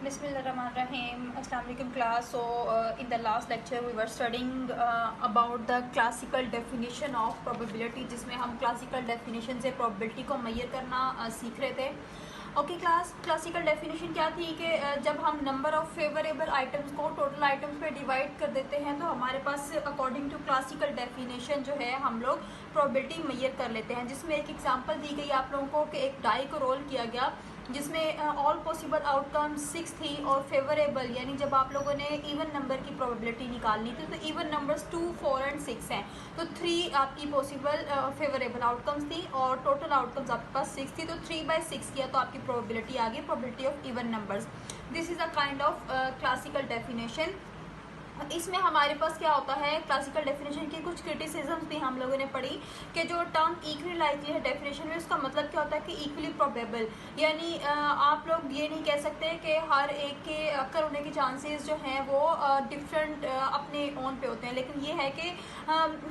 Bismillahirrahmanirrahim. Assalamualaikum class. So in the last lecture we were studying about the classical definition of probability, जिसमें हम classical definition से probability को measure करना सीख रहे थे. ओके क्लास, क्लासिकल डेफिनेशन क्या थी कि जब हम नंबर ऑफ फेवरेबल आइटम्स को टोटल आइटम्स पे डिवाइड कर देते हैं तो हमारे पास अकॉर्डिंग टू क्लासिकल डेफिनेशन जो है हम लोग प्रोबेबिलिटी मेजर कर लेते हैं. जिसमें एक एग्जांपल दी गई आप लोगों को कि एक डाई को रोल किया गया जिसमें ऑल पॉसिबल आउटकम 6 थी और फेवरेबल यानी जब आप लोगों ने इवन नंबर की प्रोबेबिलिटी निकालनी थी तो इवन नंबर्स 2, 4 एंड 6 हैं तो 3 आपकी पॉसिबल फेवरेबल आउटकम्स थी और टोटल आउटकम्स आपके पास 6 थी तो 3/6 किया तो आपकी प्रोबेबिलिटी आ गई, probability of even numbers. This is a kind of classical definition. इसमें हमारे पास क्या होता है, क्लासिकल डेफिनेशन की कुछ क्रिटिसिज्म्स भी हम लोगों ने पढ़ी कि जो टर्म इक्वली लाइकली है डेफिनेशन में उसका मतलब क्या होता है कि इक्वली प्रोबेबल, यानी आप लोग ये नहीं कह सकते कि हर एक के अक्कर होने के चांसेस जो हैं वो डिफरेंट अपने ओन पे होते हैं, लेकिन ये है कि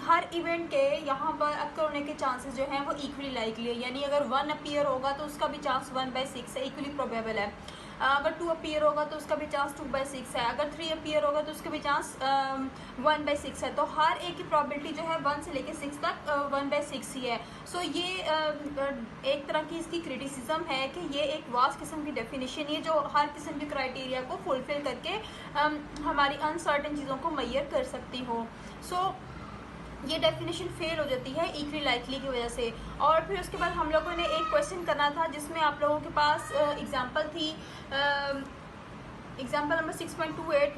हर इवेंट के यहाँ पर अक्कर होने के चांसेस जो हैं वो इक्वली लाइकली है. यानी अगर 1 अपीयर होगा तो उसका भी चांस 1/6 है, इक्वली प्रोबेबल है. अगर 2 अपीयर होगा तो उसका भी चांस 2/6 है. अगर 3 अपीयर होगा तो उसका भी चांस 1/6 है. तो हर एक की प्रोबेबिलिटी जो है 1 से लेकर 6 तक 1/6 ही है. सो ये एक तरह की इसकी क्रिटिसिज्म है कि ये एक वास्ट किस्म की डेफिनेशन है जो हर किस्म के क्राइटेरिया को फुलफिल करके हमारी अनसर्टेन चीज़ों को मेजर कर सकती हो. सो ये डेफिनेशन फेल हो जाती है इक्वली लाइकली की वजह से. और फिर उसके बाद हम लोगों ने एक क्वेश्चन करना था जिसमें आप लोगों के पास एग्जांपल थी. Example number 6.28.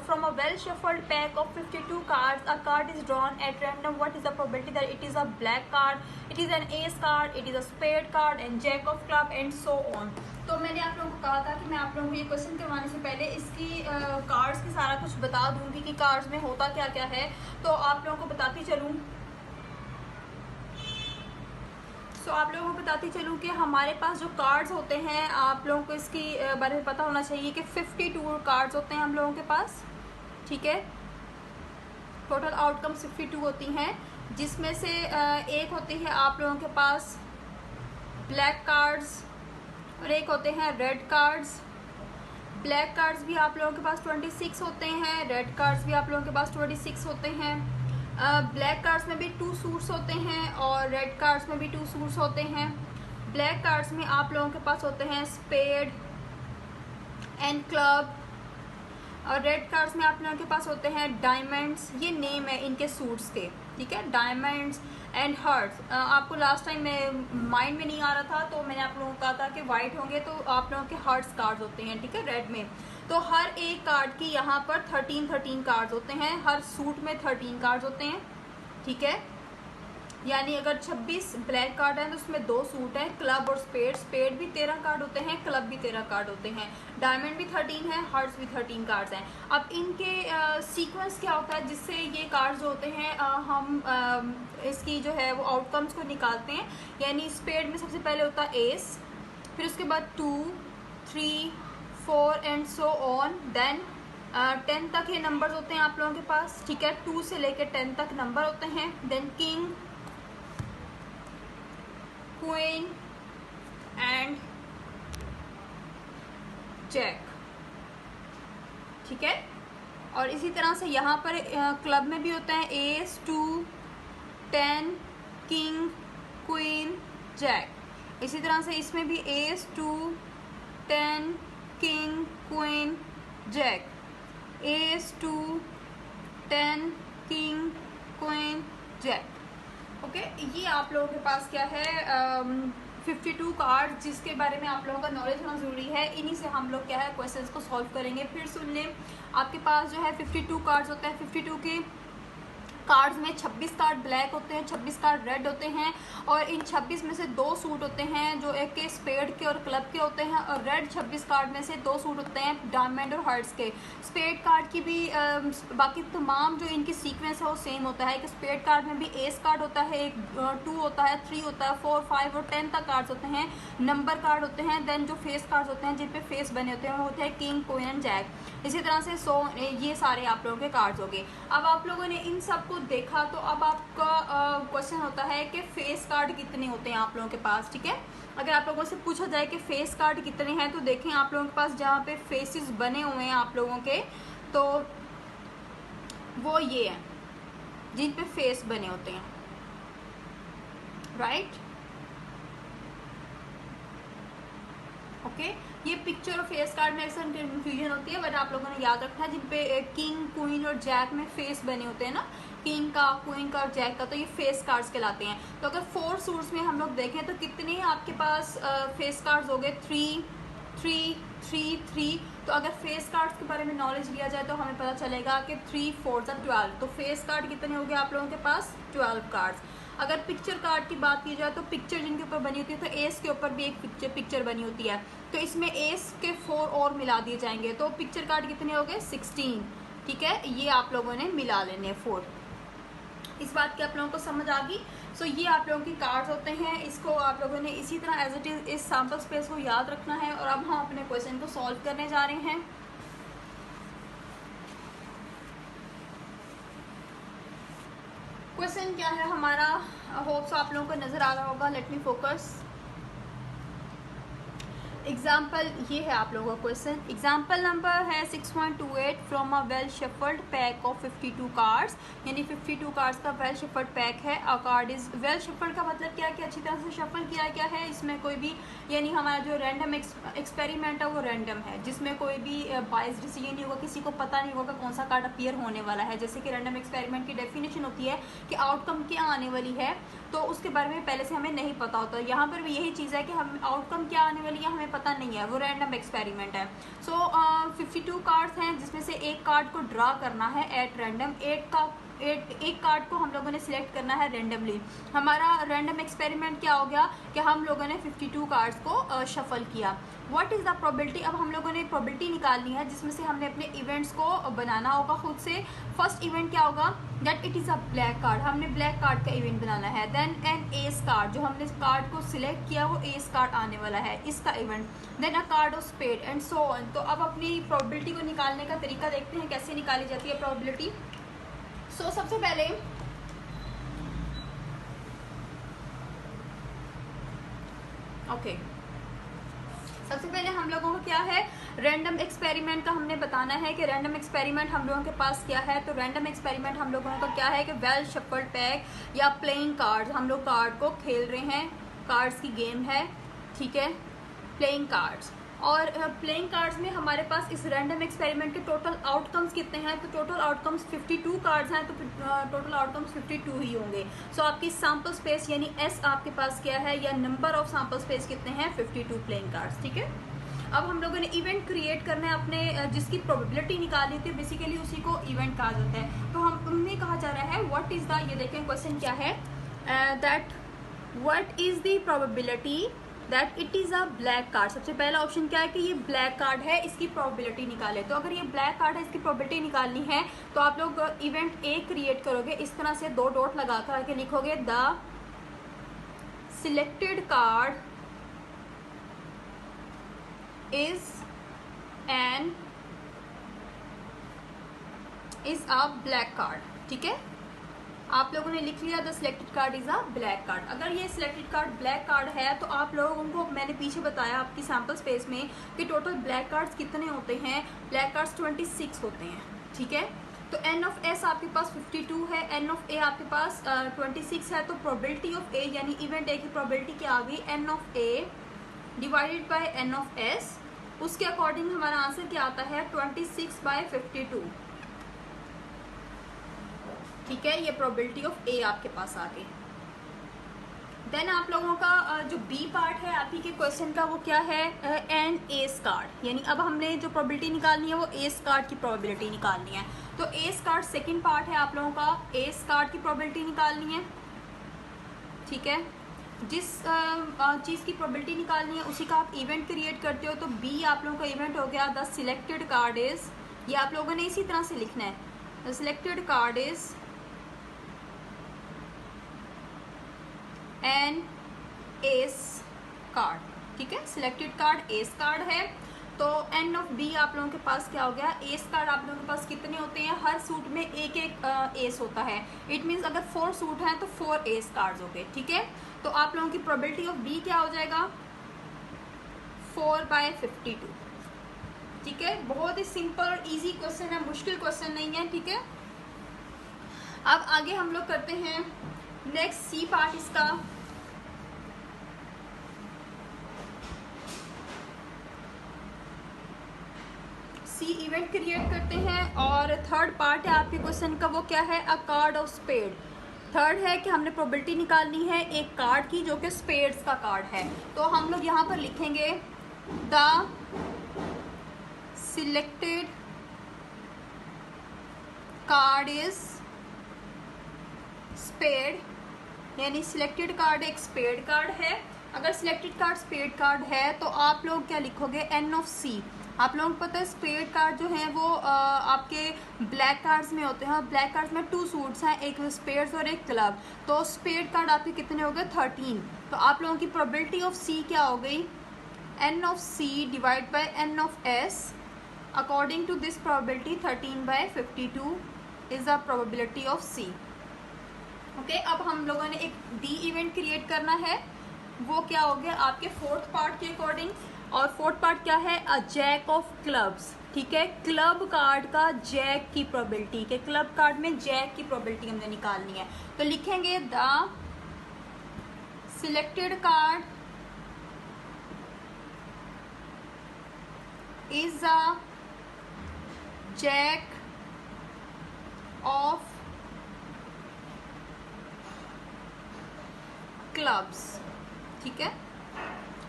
From a well shuffled pack of 52 cards, a card is drawn at random. What is the probability that it is a black card, it is an ace card, it is a spade card, and jack of club, and so on. तो मैंने आप लोगों को कहा था कि मैं आप लोगों को ये क्वेश्चन करवाने से पहले इसकी कार्ड्स की सारा कुछ बता दूंगी कि कार्ड्स में होता क्या क्या है. तो आप लोगों को बताती चलूँ आप लोगों को बताती चलूँ कि हमारे पास जो कार्ड्स होते हैं आप लोगों को इसकी बारे में पता होना चाहिए कि 52 कार्ड्स होते हैं हम लोगों के पास. ठीक है, टोटल आउटकम 52 होती हैं जिसमें से एक होती है आप लोगों के पास ब्लैक कार्ड्स और एक होते हैं रेड कार्ड्स. ब्लैक कार्ड्स भी आप लोगों के पास 26 होते हैं, रेड कार्ड्स भी आप लोगों के पास 26 होते हैं. ब्लैक कार्ड्स में भी 2 सूट्स होते हैं और रेड कार्ड्स में भी 2 सूट्स होते हैं. ब्लैक कार्ड्स में आप लोगों के पास होते हैं स्पेड एंड क्लब और रेड कार्ड्स में आप लोगों के पास होते हैं डायमंड्स. ये नेम है इनके सूट्स के, ठीक है, डायमंड्स एंड हार्ट्स. आपको लास्ट टाइम में माइंड में नहीं आ रहा था तो मैंने आप लोगों को कहा था कि वाइट होंगे तो आप लोगों के हार्ट्स कार्ड्स होते हैं, ठीक है, रेड में. तो हर एक कार्ड की यहाँ पर 13 कार्ड्स होते हैं, हर सूट में 13 कार्ड्स होते हैं. ठीक है, यानी अगर 26 ब्लैक कार्ड है तो उसमें 2 सूट हैं, क्लब और स्पेड. स्पेड भी 13 कार्ड होते हैं, क्लब भी 13 कार्ड होते हैं, डायमंड भी 13 है, हार्ट्स भी 13 कार्ड्स हैं. अब इनके सीक्वेंस क्या होता है जिससे ये कार्ड्स जो होते हैं हम इसकी जो है वो आउटकम्स को निकालते हैं. यानी स्पेड में सबसे पहले होता है एस, फिर उसके बाद 2, 3, 4 एंड सो ऑन. देन 10 तक ये नंबर्स होते हैं आप लोगों के पास, ठीक है, 2 से लेकर 10 तक नंबर होते हैं. Then king, queen and jack, ठीक है. और इसी तरह से यहाँ पर क्लब में भी होता है एस, 2, 10, किंग, क्वीन, जैक. इसी तरह से इसमें भी ace, 2, 10, king, queen, jack, ace, 2, 10, king, queen, jack. Okay, ये आप लोगों के पास क्या है 52 कार्ड जिसके बारे में आप लोगों का नॉलेज होना ज़रूरी है. इन्हीं से हम लोग क्या है क्वेश्चंस को सॉल्व करेंगे. फिर सुन लें, आपके पास जो है 52 कार्ड्स होते हैं. 52 के कार्ड्स में 26 कार्ड ब्लैक होते हैं, 26 कार्ड रेड होते हैं और इन 26 में से 2 सूट होते हैं जो एक के स्पेड के और क्लब के होते हैं और रेड 26 कार्ड में से 2 सूट होते हैं डायमंड और हार्ट्स के. स्पेड कार्ड की भी बाकी तमाम जो इनकी सीक्वेंस है वो सेम होता है कि स्पेड कार्ड में भी एस कार्ड होता है, एक 2 होता है, 3 होता है, 4, 5 और 10 तक कार्ड्स होते हैं. नंबर कार्ड होते हैं. देन जो फेस कार्ड्स होते हैं जिन पे फेस बने होते हैं वो होते हैं किंग, क्वीन एंड जैक. इसी तरह से ये सारे आप लोगों के कार्ड्स हो गए. अब आप लोगों ने इन सब को देखा तो अब आपका क्वेश्चन होता है कि फेस कार्ड कितने होते हैं आप लोगों के पास, ठीक है। अगर आप लोगों से पूछा जाए कि फेस कार्ड कितने हैं, तो देखें आप लोगों के पास जहाँ पे फेसेस बने हुए हैं आप लोगों के, तो वो ये हैं जिन पे फेस बने होते हैं, राइट। ओके, ये पिक्चर और फेस कार्ड में अक्सर कंफ्यूजन होती है, बट आप लोगों ने याद रखना है जिन पे किंग, क्वीन और जैक में फेस बने होते हैं ना, किंग का, क्वीन का और जैक का, तो ये फेस कार्ड्स कहलाते हैं। तो अगर 4 सूट्स में हम लोग देखें तो कितने आपके पास फेस कार्ड्स हो गए, 3 3 3 3। तो अगर फेस कार्ड्स के बारे में नॉलेज लिया जाए तो हमें पता चलेगा कि 3 4 12। तो फेस कार्ड कितने हो गए आप लोगों के पास, 12 कार्ड्स। अगर पिक्चर कार्ड की बात की जाए तो पिक्चर जिनके ऊपर बनी होती है, तो एस के ऊपर भी एक पिक्चर बनी होती है, तो इसमें एस के 4 और मिला दिए जाएंगे, तो पिक्चर कार्ड कितने हो गए, 16, ठीक है। ये आप लोगों ने मिला लेने 4। इस बात की आप लोगों को समझ आ गई। सो ये आप लोगों के कार्ड्स होते हैं, इसको आप लोगों ने इसी तरह एज इट इज इस सैम्पल स्पेस को याद रखना है। और अब हम अपने क्वेश्चन को सॉल्व करने जा रहे हैं। क्वेश्चन क्या है हमारा, होप्स आप लोगों को नजर आ रहा होगा। Let me focus. एग्जाम्पल ये है आप लोगों का क्वेश्चन। एग्जाम्पल नंबर है 6.28 from a well shuffled pack of 52 cards, यानी 52 कार्ड्स का वेल शफल्ड पैक है। A card is well shuffled का मतलब क्या है कि अच्छी तरह से शफल किया गया है, इसमें कोई भी, यानी हमारा जो रैंडम एक्सपेरिमेंट है वो रैंडम है, जिसमें कोई भी बाइस डिसीजन नहीं होगा, किसी को पता नहीं होगा कौन सा कार्ड अपीयर होने वाला है। जैसे कि रैंडम एक्सपेरिमेंट की डेफिनेशन होती है कि आउटकम क्या आने वाली है, तो उसके बारे में पहले से हमें नहीं पता होता। यहाँ पर भी यही चीज़ है कि हम आउटकम क्या आने वाली है हमें पता नहीं है, वो रैंडम एक्सपेरिमेंट है। सो 52 कार्ड्स हैं, जिसमें से एक कार्ड को ड्रा करना है एट रैंडम। एक कार्ड को हम लोगों ने सिलेक्ट करना है रैंडमली। हमारा रैंडम एक्सपेरिमेंट क्या हो गया कि हम लोगों ने 52 कार्ड्स को शफल किया। व्हाट इज़ द प्रोबेबिलिटी, अब हम लोगों ने प्रोबेबिलिटी निकालनी है, जिसमें से हमने अपने इवेंट्स को बनाना होगा खुद से। फर्स्ट इवेंट क्या होगा, that it is a black card, हमने ब्लैक कार्ड का इवेंट बनाना है। देन एन एस कार्ड, जो हमने कार्ड को सिलेक्ट किया वो एस कार्ड आने वाला है, इसका event. Then a card of spade and so on. तो अब अपनी प्रोबेबिलिटी को निकालने का तरीका देखते हैं कैसे निकाली जाती है प्रोबेबिलिटी। सो सबसे पहले सबसे पहले हम लोगों को क्या है, रैंडम एक्सपेरिमेंट का हमने बताना है कि रैंडम एक्सपेरिमेंट हम लोगों के पास क्या है। तो रैंडम एक्सपेरिमेंट हम लोगों का क्या है कि वेल शफल्ड पैक या प्लेइंग कार्ड्स, हम लोग कार्ड को खेल रहे हैं, कार्ड्स की गेम है, ठीक है, प्लेइंग कार्ड्स। और प्लेइंग कार्ड्स में हमारे पास इस रैंडम एक्सपेरिमेंट के टोटल आउटकम्स कितने हैं, तो टोटल आउटकम्स 52 कार्ड्स हैं, तो टोटल आउटकम्स 52 ही होंगे। सो आपकी सैम्पल स्पेस यानी एस आपके पास क्या है, या नंबर ऑफ सैम्पल स्पेस कितने हैं, 52 प्लेइंग कार्ड्स, ठीक है। अब हम लोगों ने इवेंट क्रिएट करना है अपने, जिसकी प्रोबेबिलिटी निकाली थी, बेसिकली उसी को इवेंट कहा जाता है। तो हमें कहा जा रहा है व्हाट इज द, ये देखें क्वेश्चन क्या है, that what is the probability that it is a black card. सबसे पहला ऑप्शन क्या है कि ये ब्लैक कार्ड है, इसकी प्रोबेबिलिटी निकाले। तो अगर ये ब्लैक कार्ड है, इसकी प्रोबेबिलिटी निकालनी है, तो आप लोग इवेंट ए क्रिएट करोगे, इस तरह से 2 डॉट लगा कर आके लिखोगे the selected card is a black card, ठीक है। आप लोगों ने लिख लिया the selected card is a black card. अगर ये सिलेक्टेड कार्ड ब्लैक कार्ड है, तो आप लोगों को मैंने पीछे बताया आपकी सैम्पल स्पेस में कि टोटल ब्लैक कार्ड्स कितने होते हैं। ब्लैक कार्ड्स 26 होते हैं, ठीक है। तो एन ऑफ एस आपके पास 52 है, एन ऑफ ए आपके पास 26 है। तो प्रोबेबिलिटी ऑफ ए यानी इवेंट ए की प्रोबेबिलिटी क्या आ गई, N of A divided by N of S. उसके अकॉर्डिंग हमारा आंसर क्या आता है, 26/52, ठीक है। ये प्रोबेबिलिटी ऑफ ए आपके पास आ गई। देन आप लोगों का जो बी पार्ट है आप ही के क्वेश्चन का, वो क्या है, एन एस कार्ड, यानी अब हमने जो प्रोबेबिलिटी निकालनी है वो एस कार्ड की प्रोबेबिलिटी निकालनी है। तो एस कार्ड सेकंड पार्ट है आप लोगों का, एस कार्ड की प्रोबेबिलिटी निकालनी है, ठीक है। जिस चीज़ की प्रोबेबिलिटी निकालनी है उसी का आप इवेंट क्रिएट करते हो। तो बी आप लोगों का इवेंट हो गया द सिलेक्टेड कार्ड इज, ये आप लोगों ने इसी तरह से लिखना है, the selected card is an S card, ठीक है। सिलेक्टेड कार्ड एस कार्ड है। तो एन ऑफ बी आप लोगों के पास क्या हो गया, एस कार्ड आप लोगों के पास कितने होते हैं, हर सूट में एक एक एस होता है। इट मीन्स अगर 4 सूट हैं तो 4 एस कार्ड्स हो गए, ठीक है। तो आप लोगों की प्रोबेबिलिटी ऑफ बी क्या हो जाएगा, 4/52, ठीक है। बहुत ही सिंपल और इजी क्वेश्चन है, मुश्किल क्वेश्चन नहीं है, ठीक है। अब आगे हम लोग करते हैं नेक्स्ट सी पार्ट इसका। सी इवेंट क्रिएट करते हैं और थर्ड पार्ट है आपके क्वेश्चन का, वो क्या है, a card of spade. Third है कि हमने प्रोबेबिलिटी निकालनी है एक कार्ड की जो कि स्पेड्स का कार्ड है। तो हम लोग यहाँ पर लिखेंगे the selected card is spade, यानी सिलेक्टेड कार्ड एक स्पेड कार्ड है। अगर सिलेक्टेड कार्ड स्पेड कार्ड है तो आप लोग क्या लिखोगे, एन ऑफ सी। आप लोगों को पता है स्पेड कार्ड जो है वो आपके ब्लैक कार्ड्स में होते हैं, और ब्लैक कार्ड्स में 2 सूट्स हैं, एक स्पेड्स और एक क्लब। तो स्पेड कार्ड आपके कितने हो गए, 13। तो आप लोगों की प्रोबेबिलिटी ऑफ सी क्या हो गई, N of C divide by N of S. According to this probability 13/52 is the probability of C. Okay, अब हम लोगों ने एक डी इवेंट क्रिएट करना है, वो क्या हो गया आपके फोर्थ पार्ट के अकॉर्डिंग। और फोर्थ पार्ट क्या है, अ जैक ऑफ क्लब्स, ठीक है। क्लब कार्ड का जैक की प्रोबेबिलिटी के, क्लब कार्ड में जैक की प्रोबेबिलिटी हमने निकालनी है। तो लिखेंगे the selected card is a jack of clubs, ठीक है।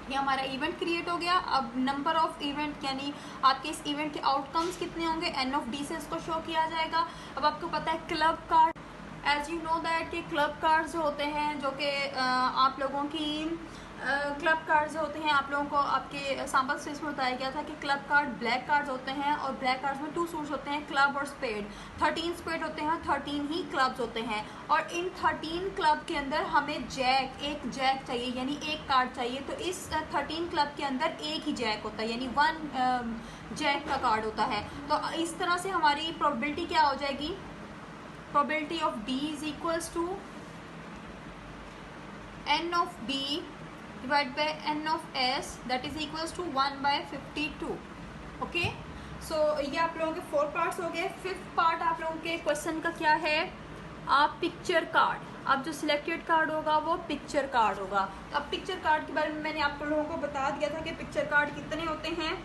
ये हमारा इवेंट क्रिएट हो गया। अब नंबर ऑफ इवेंट यानी आपके इस इवेंट के आउटकम्स कितने होंगे, एन ऑफ डी से इसको शो किया जाएगा। अब आपको पता है club card, as you know that कि क्लब कार्ड जो होते हैं, जो कि आप लोगों की क्लब कार्ड्स होते हैं, आप लोगों को आपके सैम्पल स्पेस में बताया गया था कि क्लब कार्ड ब्लैक कार्ड्स होते हैं, और ब्लैक कार्ड्स में 2 सूट्स होते हैं, क्लब और स्पेड। 13 स्पेड होते हैं, 13 ही क्लब्स होते हैं। और इन 13 क्लब के अंदर हमें जैक, एक जैक चाहिए, यानी एक कार्ड चाहिए। तो इस 13 क्लब के अंदर एक ही जैक होता है, यानी 1 जैक का कार्ड होता है। तो इस तरह से हमारी प्रोबेबिलिटी क्या हो जाएगी, probability of D is equals to N of B divide by N of S, that is equals to 1/52। Okay, so ये आप लोगों के 4 पार्ट्स हो गए। 5th पार्ट आप लोगों के क्वेश्चन का क्या है, आप पिक्चर कार्ड। अब जो सिलेक्टेड कार्ड होगा वो पिक्चर कार्ड होगा। अब पिक्चर कार्ड के बारे में मैंने आप लोगों को बता दिया था कि पिक्चर कार्ड कितने होते हैं।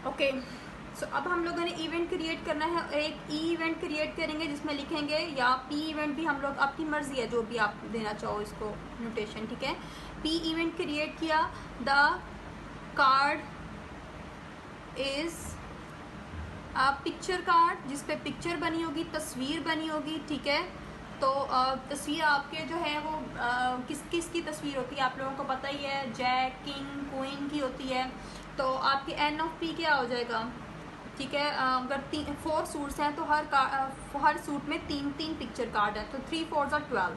ओके, सो अब हम लोगों ने इवेंट क्रिएट करना है। एक ई इवेंट क्रिएट करेंगे जिसमें लिखेंगे, या पी इवेंट भी हम लोग, आपकी मर्जी है जो भी आप देना चाहो इसको नोटेशन, ठीक है। पी इवेंट क्रिएट किया, the card is a picture card, जिसपे पिक्चर बनी होगी, तस्वीर बनी होगी, ठीक है। तो तस्वीर आपके जो है वो किस किस की तस्वीर होती है आप लोगों को पता ही है, जैक, किंग, क्वीन की होती है। तो आपके एन ऑफ पी क्या हो जाएगा, ठीक है। अगर 4 सूट्स हैं तो हर सूट में 3 पिक्चर कार्ड है, तो 3 4 are 12,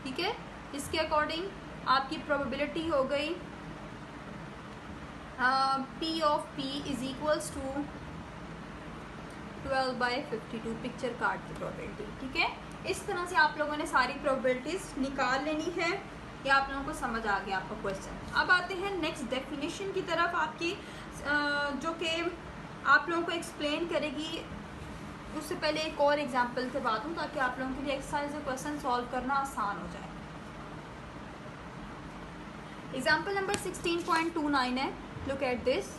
ठीक है। इसके अकॉर्डिंग आपकी प्रोबेबिलिटी हो गई P of P is equals to 12/52 picture card की प्रोबेबिलिटी, ठीक है। इस तरह से आप लोगों ने सारी प्रोबेबिलिटीज निकाल लेनी है। ये आप लोगों को समझ आ गया आपका क्वेश्चन। अब आते हैं नेक्स्ट डेफिनेशन की तरफ आपकी, जो कि आप लोगों को एक्सप्लेन करेगी। उससे पहले एक और एग्जांपल से बात हूँ, ताकि आप लोगों के लिए एक्सरसाइज और क्वेश्चन सॉल्व करना आसान हो जाए। एग्जाम्पल नंबर 16.29 है, लुक एट दिस।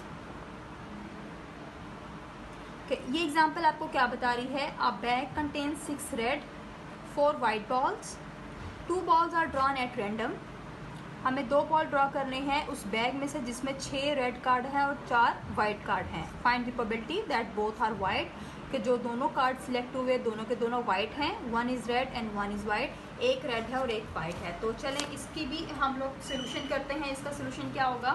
ये एग्जाम्पल आपको क्या बता रही है, a bag contains 6 red 4 white balls, 2 balls are drawn at random. हमें 2 बॉल ड्रॉ करने हैं उस बैग में से जिसमें 6 रेड कार्ड हैं और 4 वाइट कार्ड हैं। Find the probability that both are white कि जो दोनों कार्ड सिलेक्ट हुए दोनों के दोनों वाइट हैं, one is red and one is white, एक रेड है और एक वाइट है। तो चलें इसकी भी हम लोग सोल्यूशन करते हैं। इसका सोल्यूशन क्या होगा,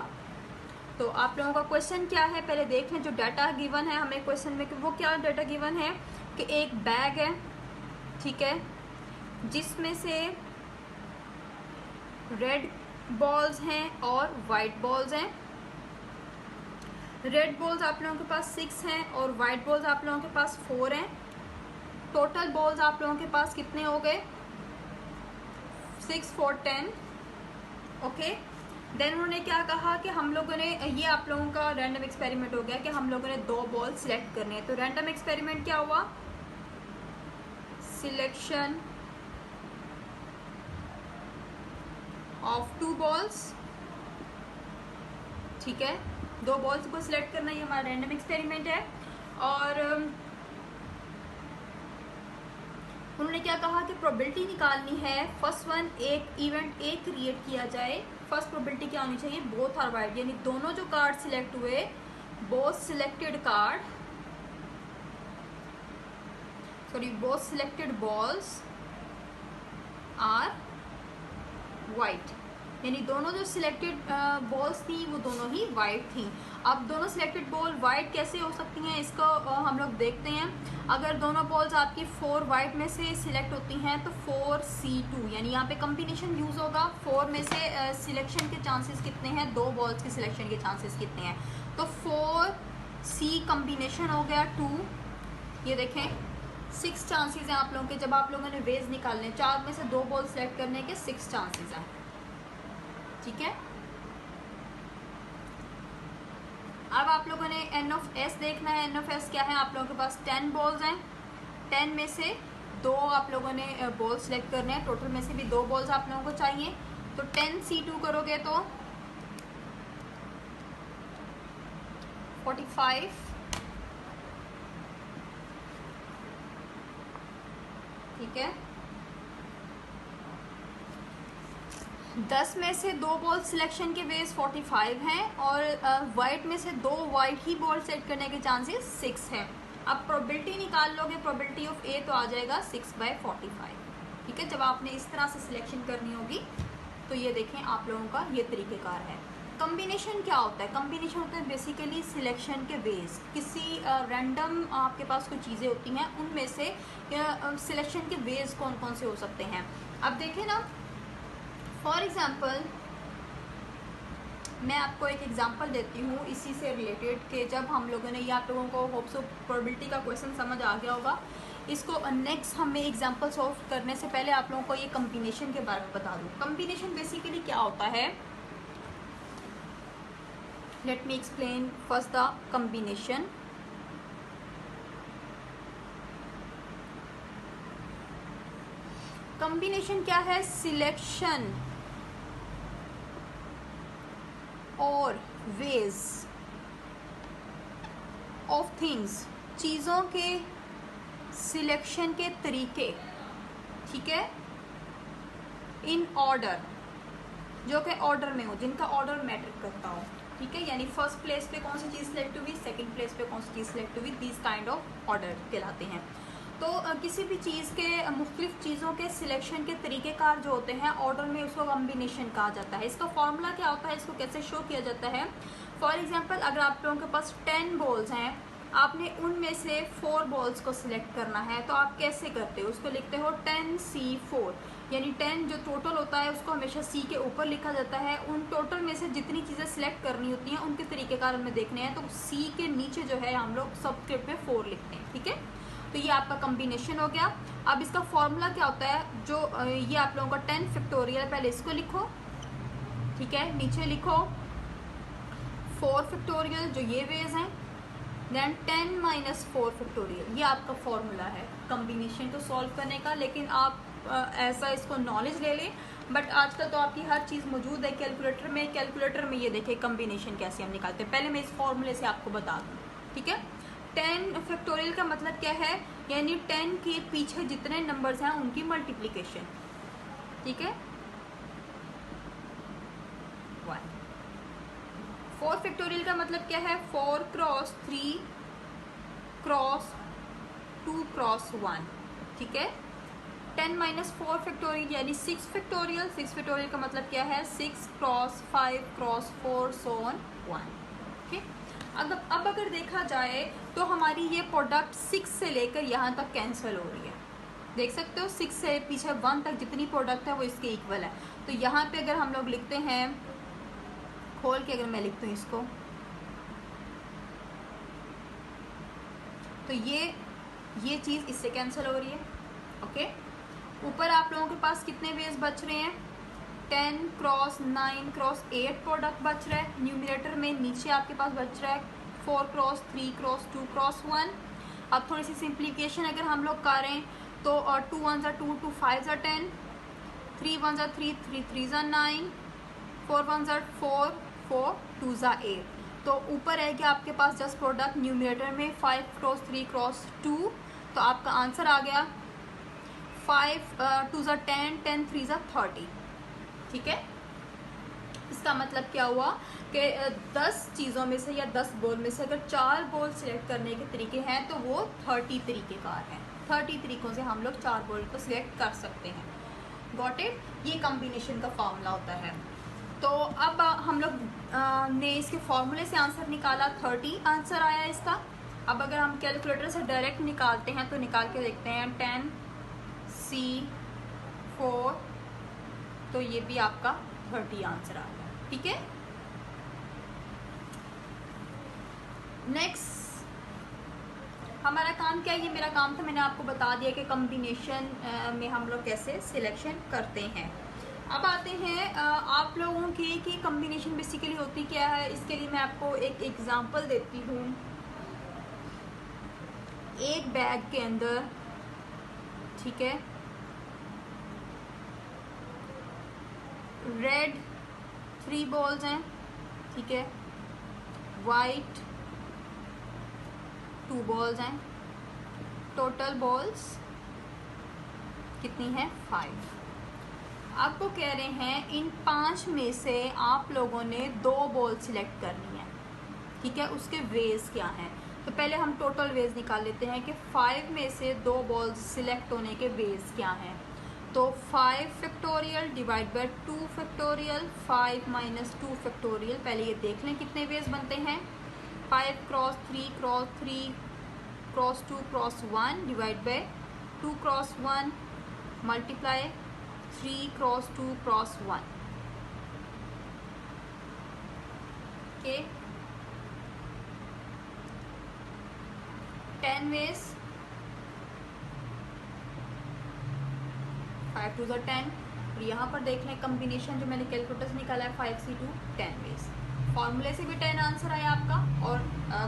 तो आप लोगों का क्वेश्चन क्या है पहले देख लें। जो डाटा गिवन है हमें क्वेश्चन में, कि वो क्या डाटा गिवन है कि एक बैग है, ठीक है, जिसमें से रेड बॉल्स हैं और वाइट बॉल्स हैं। रेड बॉल्स आप लोगों के पास 6 हैं और वाइट बॉल्स आप लोगों के पास 4 हैं। टोटल बॉल्स आप लोगों के पास कितने हो गए, 6 4 10। ओके, देन उन्होंने क्या कहा कि हम लोगों ने, ये आप लोगों का रैंडम एक्सपेरिमेंट हो गया कि हम लोगों ने 2 बॉल सिलेक्ट करने हैं। तो रैंडम एक्सपेरिमेंट क्या हुआ, सिलेक्शन ऑफ 2 बॉल्स, ठीक है, 2 बॉल्स को सिलेक्ट करना, ये हमारा रैंडम एक्सपेरिमेंट है। और उन्होंने क्या कहा कि प्रोबेबिलिटी निकालनी है, फर्स्ट वन एक इवेंट ए क्रिएट किया जाए। फर्स्ट प्रोबेबिलिटी क्या होनी चाहिए, बोथ आर वाइट, यानी दोनों जो कार्ड सिलेक्ट हुए, both selected balls are white, यानी दोनों जो सिलेक्टेड बॉल्स थी वो दोनों ही वाइट थी। अब दोनों सिलेक्टेड बॉल वाइट कैसे हो सकती हैं, इसको हम लोग देखते हैं। अगर दोनों बॉल्स आपकी 4 वाइट में से सिलेक्ट होती हैं तो 4C2, यानी यहाँ पे कम्बिनेशन यूज़ होगा। 4 में से सिलेक्शन के चांसेस कितने हैं, 2 बॉल्स के सिलेक्शन के चांसेस कितने हैं, तो 4C कम्बिनेशन हो गया 2। ये देखें 6 चांसेस हैं आप लोगों के, जब आप लोगों ने वेज निकालने, 4 में से 2 बॉल सिलेक्ट करने के 6 चांसेस हैं, ठीक है। अब आप लोगों ने एन ऑफ एस देखना है। एन ऑफ एस क्या है, आप लोगों के पास 10 बॉल्स हैं, 10 में से 2 आप लोगों ने बॉल सिलेक्ट करने हैं, टोटल में से भी 2 बॉल्स आप लोगों को चाहिए। तो 10C2 करोगे तो 45, ठीक है। 10 में से 2 बॉल सिलेक्शन के वेज 45 हैं और वाइट में से 2 वाइट ही बॉल सेट करने के चांसेस 6 हैं। अब प्रोबेबिलिटी निकाल लोगे, प्रोबेबिलिटी ऑफ ए तो आ जाएगा 6/45, ठीक है। जब आपने इस तरह से सिलेक्शन करनी होगी तो ये देखें आप लोगों का ये तरीक़ेकार है। कम्बिनेशन क्या होता है, कम्बिनेशन होता है बेसिकली सिलेक्शन के वेज, किसी रैंडम आपके पास कुछ चीज़ें होती हैं उनमें से सिलेक्शन के वेज कौन कौन से हो सकते हैं। अब देखें ना, फॉर एग्ज़ाम्पल मैं आपको एक एग्जांपल देती हूँ इसी से रिलेटेड, कि जब हम लोगों ने, ये आप लोगों को होप सो प्रोबेबिलिटी का क्वेश्चन समझ आ गया होगा। इसको नेक्स्ट हमें एग्जांपल सॉल्व करने से पहले आप लोगों को ये कम्बिनेशन के बारे में बता दूँ। कम्बिनेशन बेसिकली क्या होता है, let me explain first the combination. Combination क्या है, सिलेक्शन और वेज ऑफ थिंग्स, चीज़ों के सिलेक्शन के तरीके, ठीक है, इन ऑर्डर, जो कि ऑर्डर में हो, जिनका ऑर्डर मैटर करता हो, ठीक है। यानी फर्स्ट प्लेस पे कौन सी चीज़ सिलेक्ट हुई, सेकंड प्लेस पे कौन सी चीज़ सिलेक्ट हुई, दिस काइंड ऑफ ऑर्डर कहलाते हैं। तो किसी भी चीज़ के मुख्तलिफ चीज़ों के सिलेक्शन के तरीक़ेकार जो होते हैं ऑर्डर में, उसको कम्बिनेशन कहा जाता है। इसका फॉर्मूला क्या होता है, इसको कैसे शो किया जाता है। फॉर एग्जांपल अगर आप लोगों के पास 10 बॉल्स हैं, आपने उनमें से 4 बॉल्स को सिलेक्ट करना है, तो आप कैसे करते हो, उसको लिखते हो 10C4, यानी 10 जो टोटल होता है उसको हमेशा सी के ऊपर लिखा जाता है। उन टोटल में से जितनी चीज़ें सिलेक्ट करनी होती हैं उनके तरीक़ेकार हमें देखने हैं, तो सी के नीचे जो है हम लोग सबस्क्रिप्ट में 4 लिखते हैं, ठीक है। तो ये आपका कम्बिनेशन हो गया। अब इसका फॉर्मूला क्या होता है, जो ये आप लोगों का 10 फैक्टोरियल, पहले इसको लिखो, ठीक है, नीचे लिखो 4 फैक्टोरियल जो ये वेज हैं, देन 10 - 4 फैक्टोरियल, ये आपका फॉर्मूला है कम्बिनेशन को सॉल्व करने का। लेकिन आप ऐसा इसको नॉलेज ले लें, बट आजकल तो आपकी हर चीज़ मौजूद है कैलकुलेटर में। कैलकुलेटर में ये देखिए कम्बिनेशन कैसे हम निकालते हैं, पहले मैं इस फॉर्मूले से आपको बता दूँ, ठीक है। 10 फैक्टोरियल का मतलब क्या है, यानी 10 के पीछे जितने नंबर्स हैं उनकी मल्टीप्लिकेशन, ठीक है। 1 4 फैक्टोरियल का मतलब क्या है, 4 × 3 × 2 क्रॉस 1, ठीक है। 10 माइनस 4 फैक्टोरियल यानी 6 फैक्टोरियल। 6 फैक्टोरियल का मतलब क्या है, 6 क्रॉस 5 क्रॉस 4 सो ऑन 1, ठीक है। अब अगर देखा जाए तो हमारी ये प्रोडक्ट 6 से लेकर यहाँ तक कैंसिल हो रही है, देख सकते हो। 6 से पीछे 1 तक जितनी प्रोडक्ट है वो इसके इक्वल है। तो यहाँ पे अगर हम लोग लिखते हैं, खोल के अगर मैं लिखती हूँ इसको, तो ये चीज़ इससे कैंसिल हो रही है, ओके। ऊपर आप लोगों के पास कितने वेज बच रहे हैं, 10 क्रॉस 9 क्रॉस 8 प्रोडक्ट बच रहा है न्यूमिनेटर में। नीचे आपके पास बच रहा है 4 क्रॉस 3 क्रॉस 2 क्रॉस 1। अब थोड़ी सी सिंप्लीफिकेशन अगर हम लोग करें तो 2 1 2 2 5 10, 3 1 3 3 3 9, 4 1 4 4 2 8। तो ऊपर है कि आपके पास जस्ट प्रोडक्ट न्यूमिनेटर में 5 क्रॉस 3 क्रॉस 2, तो आपका आंसर आ गया 5 2 10 10 3 30, ठीक है। इसका मतलब क्या हुआ कि 10 चीज़ों में से या 10 बॉल में से अगर 4 बॉल सिलेक्ट करने के तरीके हैं तो वो 30 तरीक़ेकार हैं। 30 तरीक़ों से हम लोग 4 बॉल को सिलेक्ट कर सकते हैं। Got it? ये कम्बिनेशन का फॉर्मूला होता है। तो अब हम लोग ने इसके फॉर्मूले से आंसर निकाला, 30 आंसर आया इसका। अब अगर हम कैलकुलेटर से डायरेक्ट निकालते हैं तो निकाल के देखते हैं 10C4, तो ये भी आपका 30 आंसर आ गया, ठीक है। नेक्स्ट हमारा काम क्या है, ये मेरा काम था, मैंने आपको बता दिया कि कम्बिनेशन में हम लोग कैसे सिलेक्शन करते हैं। अब आते हैं आप लोगों की कि कम्बिनेशन बेसिकली होती क्या है। इसके लिए मैं आपको एक एग्जांपल देती हूँ। एक बैग के अंदर, ठीक है, रेड 3 बॉल्स हैं, ठीक है, वाइट 2 बॉल्स हैं, टोटल बॉल्स कितनी हैं, 5। आपको कह रहे हैं इन 5 में से आप लोगों ने 2 बॉल सिलेक्ट करनी है, ठीक है। उसके वेज क्या हैं, तो पहले हम टोटल वेज निकाल लेते हैं कि 5 में से 2 बॉल्स सिलेक्ट होने के वेज क्या हैं। तो 5 factorial divide by 2 factorial, 5 minus 2 factorial. पहले ये देख लें कितने वेज बनते हैं। 5 cross 3 cross 3 cross 2 cross 1 divide by 2 cross 1 multiply 3 cross 2 cross 1, okay. 10 ways, 5 2 10। और यहाँ पर देख लें कम्बिनेशन जो मैंने कैलकुलेटर से निकाला है 5C2 10 वेज। फॉर्मूले से भी 10 आंसर आया आपका और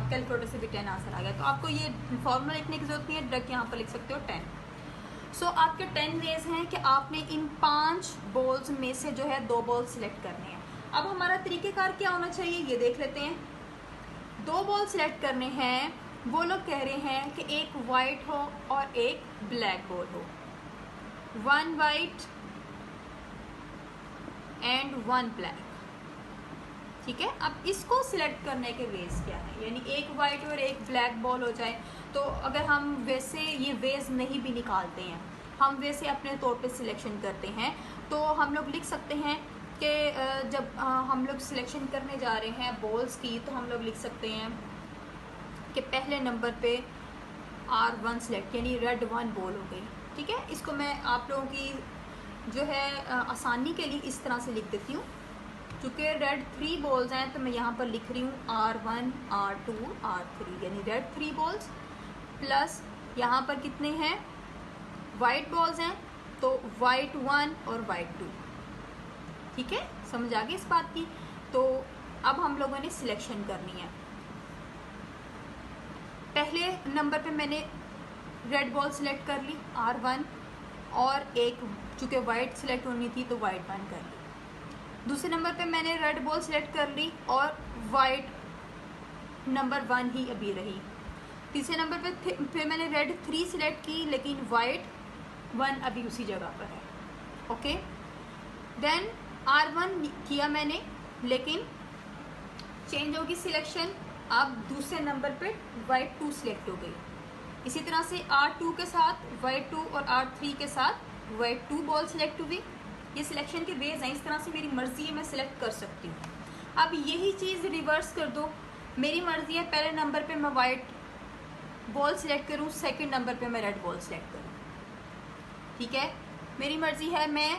कैलकुलेटर से भी 10 आंसर आ गया। तो आपको ये फॉर्मूला लिखने की जरूरत नहीं है, डायरेक्ट यहाँ पर लिख सकते हो 10। सो आपके 10 वेज हैं कि आपने इन 5 बॉल्स में से जो है 2 बॉल सिलेक्ट करने हैं। अब हमारा तरीक़ेकार क्या होना चाहिए ये देख लेते हैं। 2 बॉल सिलेक्ट करने हैं, वो लोग कह रहे हैं कि एक वाइट हो और एक ब्लैक बॉल हो, 1 वाइट एंड 1 ब्लैक, ठीक है। अब इसको सिलेक्ट करने के वेज क्या है, यानी एक वाइट और एक ब्लैक बॉल हो जाए तो अगर हम वैसे ये वेज नहीं भी निकालते हैं, हम वैसे अपने तौर पे सिलेक्शन करते हैं, तो हम लोग लिख सकते हैं कि जब हम लोग सिलेक्शन करने जा रहे हैं बॉल्स की, तो हम लोग लिख सकते हैं कि पहले नंबर पे R1 सिलेक्ट, यानी रेड 1 बॉल हो गई, ठीक है। इसको मैं आप लोगों की जो है आसानी के लिए इस तरह से लिख देती हूँ। चूँकि रेड 3 बॉल्स हैं तो मैं यहाँ पर लिख रही हूँ R1 R2 R3, यानी रेड 3 बॉल्स प्लस यहाँ पर कितने हैं, वाइट बॉल्स हैं, तो वाइट 1 और वाइट 2, ठीक है। समझ आ गई इस बात की। तो अब हम लोगों ने सिलेक्शन करनी है। पहले नंबर पे मैंने रेड बॉल सिलेक्ट कर ली R1, और एक चूँकि वाइट सिलेक्ट होनी थी तो वाइट 1 कर ली। दूसरे नंबर पे मैंने रेड बॉल सिलेक्ट कर ली और वाइट नंबर 1 ही अभी रही। तीसरे नंबर पे फिर मैंने रेड 3 सिलेक्ट की, लेकिन वाइट 1 अभी उसी जगह पर है, ओके। देन R1 किया मैंने, लेकिन चेंज होगी सिलेक्शन। अब दूसरे नंबर पे वाइट 2 सिलेक्ट हो गई, इसी तरह से R2 के साथ Y2 और R3 के साथ Y2 बॉल सिलेक्ट हुई। ये सिलेक्शन के वेज हैं, इस तरह से मेरी मर्जी है मैं सिलेक्ट कर सकती हूँ। अब यही चीज़ रिवर्स कर दो, मेरी मर्जी है पहले नंबर पे मैं वाइट बॉल सिलेक्ट करूँ, सेकंड नंबर पे मैं रेड बॉल सिलेक्ट करूँ, ठीक है। मेरी मर्जी है मैं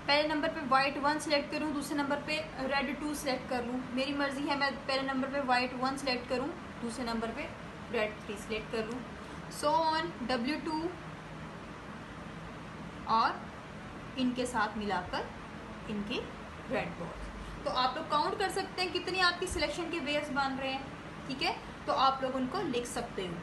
पहले नंबर पे वाइट 1 सिलेक्ट करूँ, दूसरे नंबर पे रेड 2 सिलेक्ट कर लूँ। मेरी मर्जी है मैं पहले नंबर पे वाइट 1 सिलेक्ट करूँ, दूसरे नंबर पे रेड 3 सिलेक्ट कर लूँ। सो ऑन W2 और इनके साथ मिलाकर इनकी रेड बॉल। तो आप लोग काउंट कर सकते हैं कितनी आपकी सिलेक्शन के वेव्स बन रहे हैं, ठीक है। तो आप लोग उनको लिख सकते हो,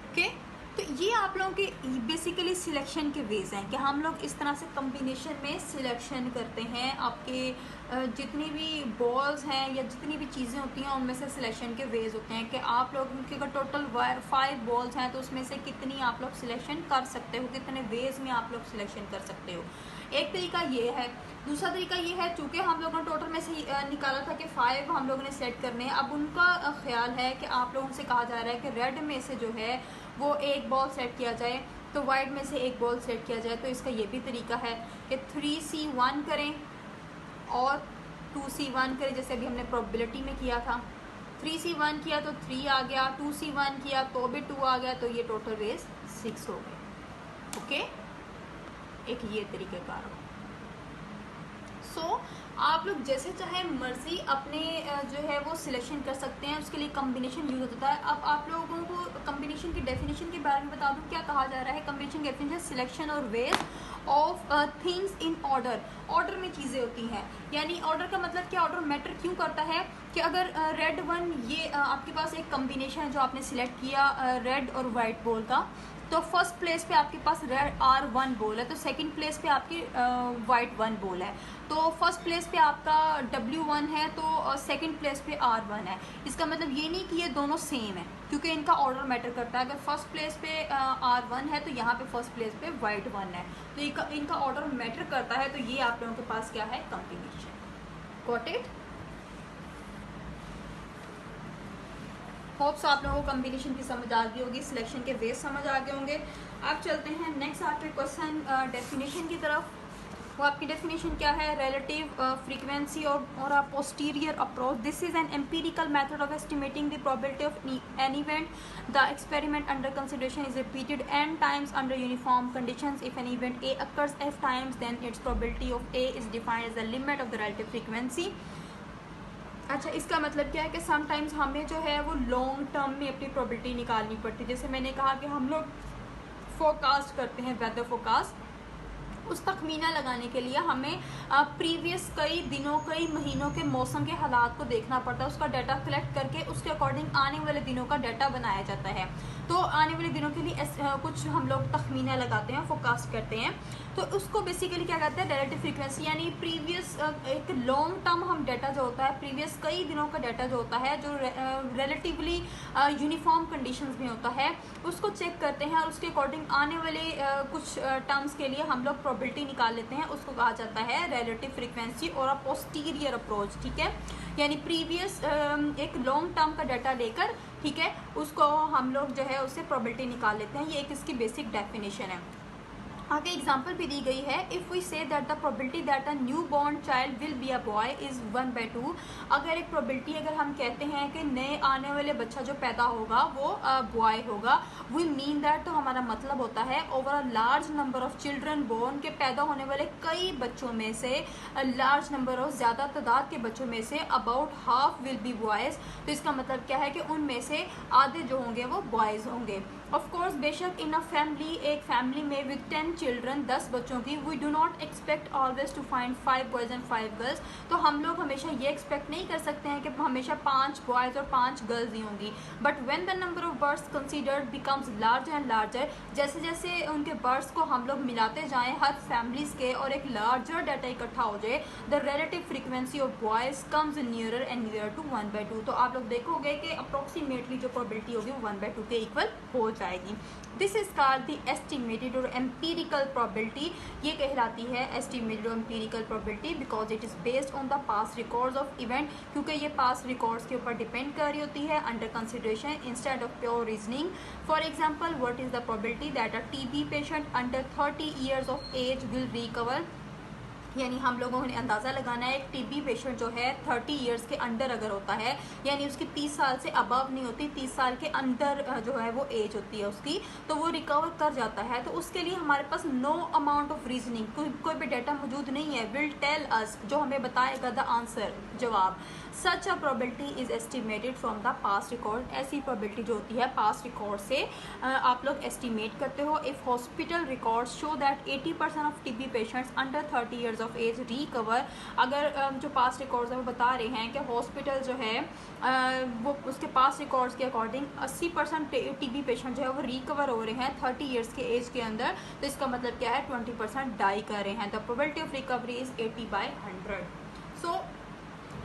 ओके। तो ये आप लोगों के बेसिकली सिलेक्शन के वेज हैं कि हम लोग इस तरह से कॉम्बिनेशन में सिलेक्शन करते हैं। आपके जितनी भी बॉल्स हैं या जितनी भी चीज़ें होती हैं उनमें से सिलेक्शन के वेज होते हैं कि आप लोगों के अगर टोटल 5 बॉल्स हैं तो उसमें से कितनी आप लोग सिलेक्शन कर सकते हो, कितने वेज में आप लोग सिलेक्शन कर सकते हो। एक तरीका ये है। दूसरा तरीका ये है, चूँकि हम लोगों ने टोटल में से निकाला था कि 5 हम लोगों ने सेट करने हैं। अब उनका ख्याल है कि आप लोगों से कहा जा रहा है कि रेड में से जो है वो एक बॉल सेट किया जाए, तो वाइट में से एक बॉल सेट किया जाए। तो इसका ये भी तरीका है कि 3C1 करें और 2C1 करें, जैसे अभी हमने प्रोबेबिलिटी में किया था। 3C1 किया तो 3 आ गया, 2C1 किया तो भी 2 आ गया, तो ये टोटल वेज 6 हो गए, ओके। एक ये तरीक़ेकार हो। सो आप लोग जैसे चाहे मर्जी अपने जो है वो सिलेक्शन कर सकते हैं, उसके लिए कम्बिनेशन यूज होता है। अब आप लोगों को कम्बिनेशन की डेफिनेशन के बारे में बता दूं क्या कहा जा रहा है। कम्बिनेशन की डेफिनेशन सिलेक्शन और ways of things in order. Order में चीज़ें होती हैं, यानी ऑर्डर का मतलब क्या, ऑर्डर मैटर क्यों करता है कि अगर रेड 1 ये आपके पास एक कम्बिनेशन है जो आपने सिलेक्ट किया रेड और वाइट बॉल का, तो फर्स्ट प्लेस पे आपके पास रेड R1 बॉल है, तो सेकंड प्लेस पे आपकी वाइट 1 बॉल है। तो फर्स्ट प्लेस पे आपका W1 है, तो सेकंड प्लेस पे R1 है। इसका मतलब ये नहीं कि ये दोनों सेम है, क्योंकि इनका ऑर्डर मैटर करता है। अगर फर्स्ट प्लेस पे R1 है तो यहाँ पे फर्स्ट प्लेस पे वाइट 1 है, तो इनका ऑर्डर मैटर करता है। तो ये आप लोगों के पास क्या है, कॉम्बिनेशन। Got it? होप्स आप लोगों को कॉम्बिनेशन की समझ आ गई होगी, सिलेक्शन के वेज समझ आ गए होंगे। अब चलते हैं नेक्स्ट आपके क्वेश्चन डेफिनेशन की तरफ। वो आपकी डेफिनेशन क्या है, रिलेटिव फ्रीक्वेंसी और अ posterior approach. This is an empirical method of estimating the probability of an event. The experiment under consideration is repeated n times under uniform conditions. If an event A occurs f times, then its probability of A is defined as the limit of the relative frequency. अच्छा, इसका मतलब क्या है कि sometimes हमें जो है वो लॉन्ग टर्म में अपनी प्रोबेबिलिटी निकालनी पड़ती है। जैसे मैंने कहा कि हम लोग फोरकास्ट करते हैं, वेदर फोरकास्ट, उस तखमीना लगाने के लिए हमें प्रीवियस कई दिनों कई महीनों के मौसम के हालात को देखना पड़ता है। उसका डाटा कलेक्ट करके उसके अकॉर्डिंग आने वाले दिनों का डाटा बनाया जाता है। तो आने वाले दिनों के लिए कुछ हम लोग तखमीना लगाते हैं, फोरकास्ट करते हैं। तो उसको बेसिकली क्या कहते हैं, रिलेटिव फ्रीक्वेंसी, यानी प्रीवियस एक लॉन्ग टर्म हम डाटा जो होता है, प्रीवियस कई दिनों का डाटा जो होता है, जो रिलेटिवली यूनिफॉर्म कंडीशंस में होता है, उसको चेक करते हैं और उसके अकॉर्डिंग आने वाले कुछ टर्म्स के लिए हम लोग प्रोबेबिलिटी निकाल लेते हैं। उसको कहा जाता है रिलेटिव फ्रीक्वेंसी और अ पोस्टीरियर अप्रोच, ठीक है। यानी प्रीवियस एक लॉन्ग टर्म का डाटा लेकर, ठीक है, उसको हम लोग जो है उससे प्रोबेबिलिटी निकाल लेते हैं। ये एक इसकी बेसिक डेफिनेशन है। आगे एग्जाम्पल भी दी गई है, if we say that the probability that a new born child will be a boy is 1/2। अगर एक प्रोबेबिलिटी अगर हम कहते हैं कि नए आने वाले बच्चा जो पैदा होगा वो बॉय होगा, वी मीन दैट, तो हमारा मतलब होता है over a large number of children born, के पैदा होने वाले कई बच्चों में से, लार्ज नंबर ऑफ ज़्यादा तादाद के बच्चों में say about half will be boys. तो इसका मतलब क्या है कि उनमें से आधे जो होंगे वो बॉयज़ होंगे। ऑफ कोर्स, बेशक इन अ फैमिली, एक फैमिली में विद 10 चिल्ड्रन, 10 बच्चों की, we do not expect always to find 5 boys and 5 girls. तो हम लोग हमेशा ये एक्सपेक्ट नहीं कर सकते हैं कि हमेशा 5 बॉयज़ और 5 गर्ल्स ही होंगी। But when the number of birds considered becomes larger and larger, जैसे जैसे उनके बर्ड्स को हम लोग मिलाते जाएँ हर फैमिलीज़ के और एक लार्जर डाटा इकट्ठा हो जाए, the relative frequency of boys comes nearer and nearer to 1/2। तो आप लोग देखोगे कि अप्रोक्सीमेटली जो प्रोबेबिलिटी होगी वो 1/2 के इक्वल हो जाएगी। This is called the estimated और एम्पिरिकल एम्पिरिकल प्रोबेबिलिटी, ये कहलाती है estimated empirical probability, because it is based on the past records of event, क्योंकि ये पास्ट रिकॉर्ड्स के ऊपर डिपेंड कर रही होती है under consideration instead of pure reasoning. For example, what is the probability that a TB patient under 30 years of age will recover, यानी हम लोगों ने अंदाज़ा लगाना है एक टीबी पेशेंट जो है 30 इयर्स के अंडर अगर होता है, यानी उसकी 30 साल से अबव नहीं होती, 30 साल के अंदर जो है वो एज होती है उसकी, तो वो रिकवर कर जाता है। तो उसके लिए हमारे पास नो अमाउंट ऑफ रीजनिंग, कोई भी डाटा मौजूद नहीं है, विल टेल अस, जो हमें बताएगा द आंसर, जवाब। Such a probability is estimated from the past record, ऐसी प्रोबेबिलिटी जो होती है पास्ट रिकॉर्ड से आप लोग एस्टिमेट करते हो। If hospital record show that 80% of TB patients under 30 years of age recover, अगर जो पास्ट रिकॉर्ड्स है वो बता रहे हैं कि हॉस्पिटल जो है वो उसके पास्ट रिकॉर्ड्स के अकॉर्डिंग 80% टीबी पेशेंट जो है वो रिकवर हो रहे हैं 30 ईयर्स के एज के अंदर, तो इसका मतलब क्या है 20% डाई कर रहे हैं। The probability of recovery is 80/100। सो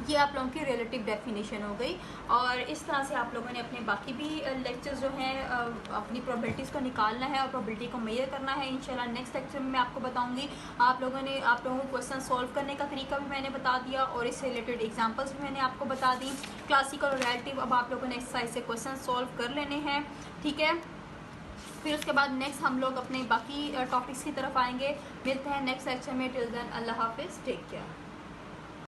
ये आप लोगों की रिलेटिव डेफिनेशन हो गई, और इस तरह से आप लोगों ने अपने बाकी भी लेक्चर्स जो हैं अपनी प्रोबेबिलिटीज़ को निकालना है और प्रोबेबिलिटी को मेजर करना है। इंशाल्लाह नेक्स्ट लेक्चर में मैं आपको बताऊंगी। आप लोगों को क्वेश्चन सॉल्व करने का तरीका भी मैंने बता दिया और इससे रिलेटेड एग्जांपल्स भी मैंने आपको बता दी। क्लासिकल और रिलेटिव अब आप लोगों ने एक्सरसाइज से क्वेश्चन सॉल्व कर लेने हैं, ठीक है। फिर उसके बाद नेक्स्ट हम लोग अपने बाकी टॉपिक्स की तरफ आएंगे। मिलते हैं नेक्स्ट लेक्चर में। टिल देन अल्लाह हाफिज़, टेक केयर।